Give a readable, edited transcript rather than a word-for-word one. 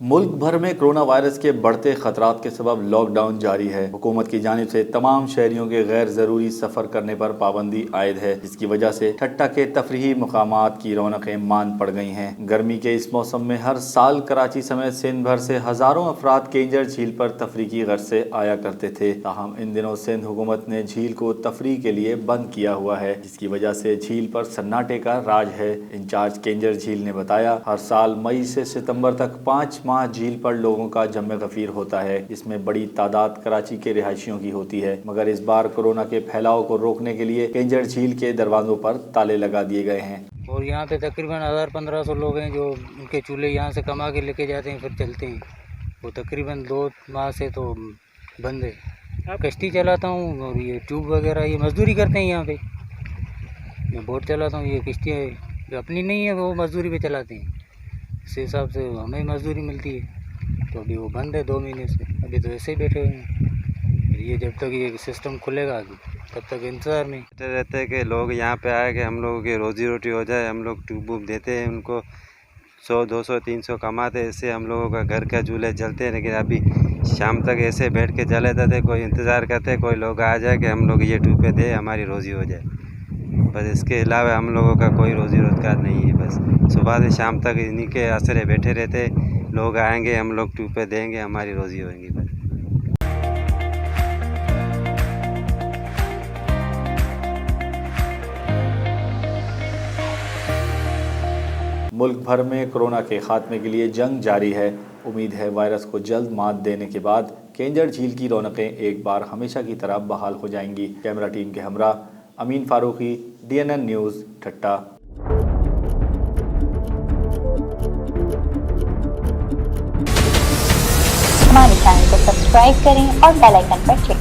मुल्क भर में कोरोना वायरस के बढ़ते खतरात के सबब लॉकडाउन जारी है। हुकूमत की जानिब से तमाम शहरियों के गैर ज़रूरी सफ़र करने पर पाबंदी आयद है, जिसकी वजह से ठट्टा के तफरीही मकामात की रौनकें मान पड़ गई हैं। गर्मी के इस मौसम में हर साल कराची समेत सिंध भर से हज़ारों अफराद केंजर झील पर तफरीकी गर्ज से आया करते थे। ताहम इन दिनों सिंध हुकूमत ने झील को तफरीह के लिए बंद किया हुआ है, जिसकी वजह से झील पर सन्नाटे का राज है। इंचार्ज केंजर झील ने बताया, हर साल मई से सितम्बर तक 5 माह झील पर लोगों का जम गफीर होता है, जिसमें बड़ी तादाद कराची के रिहायशियों की होती है। मगर इस बार कोरोना के फैलाव को रोकने के लिए केंजर झील के दरवाजों पर ताले लगा दिए गए हैं। और यहाँ पे तकरीबन 1000-1500 लोग हैं जो उनके चूल्हे यहाँ से कमा के लेके जाते हैं, फिर चलते हैं। वो तकरीबन 2 माह से तो बंद है। कश्ती चलाता हूँ और ये ट्यूब वगैरह ये मजदूरी करते हैं। यहाँ पे मैं बोट चलाता हूँ, ये कश्तियाँ जो अपनी नहीं है वो मजदूरी पे चलाते हैं। इस हिसाब से हमें मजदूरी मिलती है। तो अभी वो बंद है 2 महीने से, अभी तो ऐसे ही बैठे हुए हैं। ये जब तक ये सिस्टम खुलेगा तब तक इंतज़ार में रहते हैं कि लोग यहाँ पे आए कि हम लोगों की रोजी रोटी हो जाए। हम लोग ट्यूब वूब देते हैं उनको, 100, 200, 300 कमाते हैं, इससे हम लोगों का घर का चूल्हे चलते हैं। लेकिन अभी शाम तक ऐसे बैठ के चले जाते, कोई इंतज़ार करते कोई लोग आ जाए कि हम लोग ये ट्यूबें दे हमारी रोज़ी हो जाए। बस इसके अलावा हम लोगों का कोई रोज़ी रोज़गार नहीं है। बस सुबह से शाम तक इन्हीं के असरे बैठे रहते, लोग आएंगे हम लोग ट्यूबें देंगे, हमारी रोज़ी होगी बस। मुल्क भर में कोरोना के खात्मे के लिए जंग जारी है। उम्मीद है वायरस को जल्द मात देने के बाद केंजर झील की रौनकें एक बार हमेशा की तरह बहाल हो जाएंगी। कैमरा टीम के हमरा अमीन फारूकी, DNN न्यूज़, ठट्टा। हमारे चैनल को सब्सक्राइब करें और बेल आइकन पर क्लिक